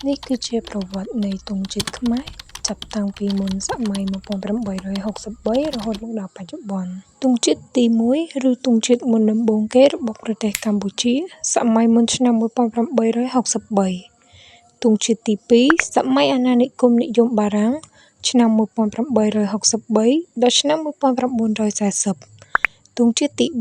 នេះគឺជាប្រវត្តិនៃទង់ជាតិខ្មែរចាប់តាំងពីមុនសម័យ1863រហូតមកដល់បច្ចុប្បន្នទង់ជាតិទី1ឬទង់ជាតិមុនដំបូងគេរបស់ប្រទេសកម្ពុជាសម័យមុនឆ្នាំ1863ទង់ជាតិទី2សម័យអាណានិគមនិយមបារាំងឆ្នាំ1863ដល់ឆ្នាំ1940ទង់ជាតិទី3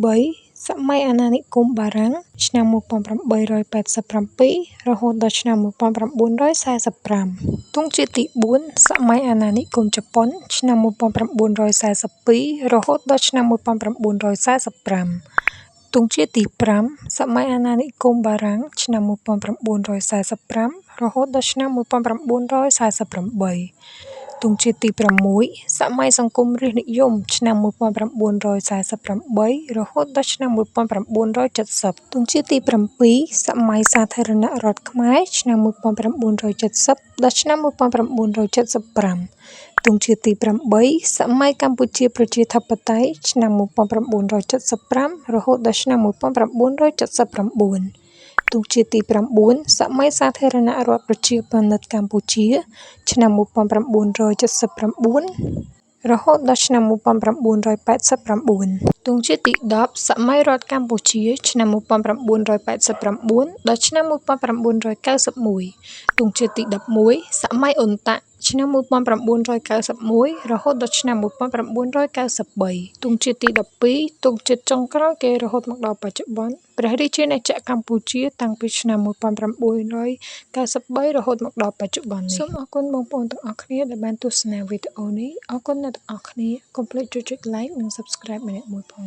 សម័យអាណានិគមបារាំងឆ្នាំ1887រហូតដល់ឆ្នាំ1945ទង់ជាតិទី4សម័យអាណានិគមជប៉ុនឆ្នាំ1942រហូតដល់ឆ្នាំ1945ទង់ជាតិទី5សម័យអាណានិគមបារាំងឆ្នាំ1945រហូតដល់ឆ្នាំ1948ទង់ជាតិទី6សម័យសង្គមរាស្ត្រនិយមឆ្នាំ1948រហូតដល់ឆ្នាំ1970ទង់ជាតិទី7សម័យសាធារណរដ្ឋខ្មែរឆ្នាំ1970ដល់ឆ្នាំ1975ទង់ជាតិទី8សម័យកម្ពុជាប្រជាធិបតេយ្យឆ្នាំ1975រហូតដល់ឆ្នាំ1979ទង់ជាតិទី9សម័យសាធារណរដ្ឋប្រជាមានិតកម្ពុជាឆ្នាំ1979រហូតដល់ឆ្នាំ1989ទង់ជាតិទី10សម័យរដ្ឋកម្ពុជាឆ្នាំ1989ដល់ឆ្នាំ1991ទង់ជាតិទី11សម័យអ៊ុនតាក់ឆ្នាំ1991រហូតដល់ឆ្នាំ1993ទង់ជាតិទី12ទង់ជាតិចុងក្រោយគេរហូតមកដល់បច្ចុប្បន្នព្រះរាជាណាចក្រកម្ពុជាតាំងពីឆ្នាំ1993រហូតមកដល់បច្ចុប្បន្ននេះសូមអរគុណបងប្អូនទាំងអស់គ្នាដែលបានទស្សនាវីដេអូនេះអរគុណអ្នកទាំងអស់គ្នាកុំភ្លេចចុច like និង subscribe ម្នាក់មួយផង